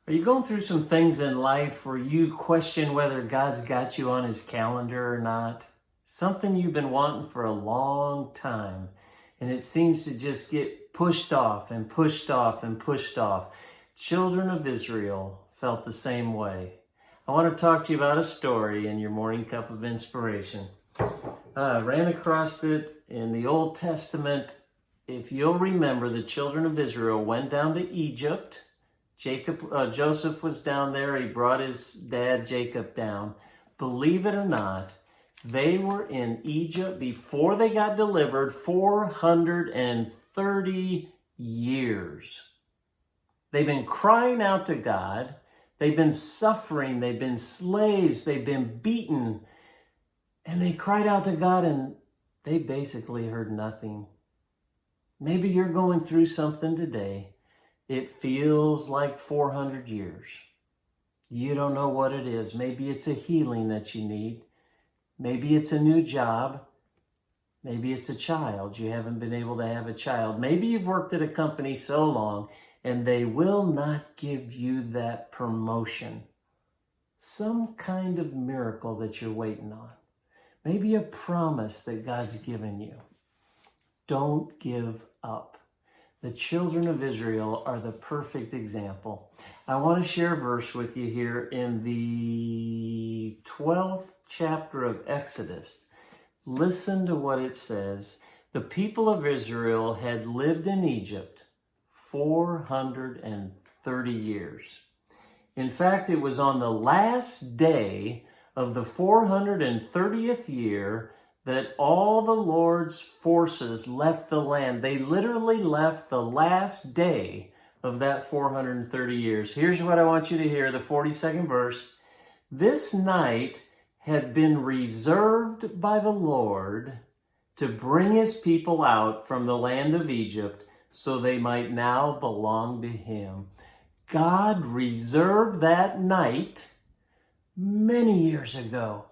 Are you going through some things in life where you question whether God's got you on his calendar or not? Something you've been wanting for a long time, and it seems to just get pushed off and pushed off and pushed off. Children of Israel felt the same way. I want to talk to you about a story in your morning cup of inspiration. I ran across it in the Old Testament. If you'll remember, the children of Israel went down to Egypt. Joseph was down there. He brought his dad Jacob down. Believe it or not, they were in Egypt before they got delivered 430 years. They've been crying out to God. They've been suffering. They've been slaves. They've been beaten. And they cried out to God and they basically heard nothing. Maybe you're going through something today. It feels like 400 years. You don't know what it is. Maybe it's a healing that you need. Maybe it's a new job. Maybe it's a child. You haven't been able to have a child. Maybe you've worked at a company so long and they will not give you that promotion. Some kind of miracle that you're waiting on. Maybe a promise that God's given you. Don't give up. The children of Israel are the perfect example. I want to share a verse with you here in the 12th chapter of Exodus. Listen to what it says. The people of Israel had lived in Egypt 430 years. In fact, it was on the last day of the 430th year that all the Lord's forces left the land. They literally left the last day of that 430 years. Here's what I want you to hear, the 42nd verse. This night had been reserved by the Lord to bring his people out from the land of Egypt so they might now belong to him. God reserved that night many years ago.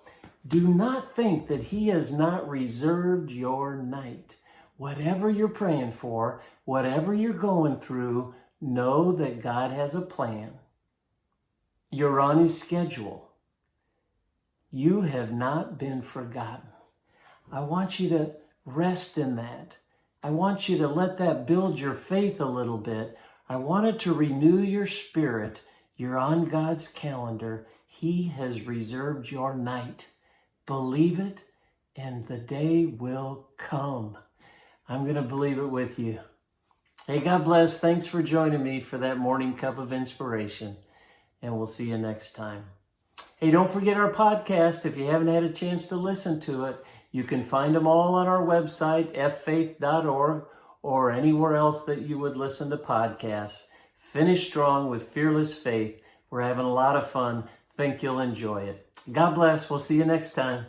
Do not think that he has not reserved your night. Whatever you're praying for, whatever you're going through, know that God has a plan. You're on his schedule. You have not been forgotten. I want you to rest in that. I want you to let that build your faith a little bit. I want it to renew your spirit. You're on God's calendar. He has reserved your night. Believe it, and the day will come. I'm going to believe it with you. Hey, God bless. Thanks for joining me for that morning cup of inspiration, and we'll see you next time. Hey, don't forget our podcast. If you haven't had a chance to listen to it, you can find them all on our website, ffaith.org, or anywhere else that you would listen to podcasts. Finish strong with fearless faith. We're having a lot of fun. Think you'll enjoy it. God bless. We'll see you next time.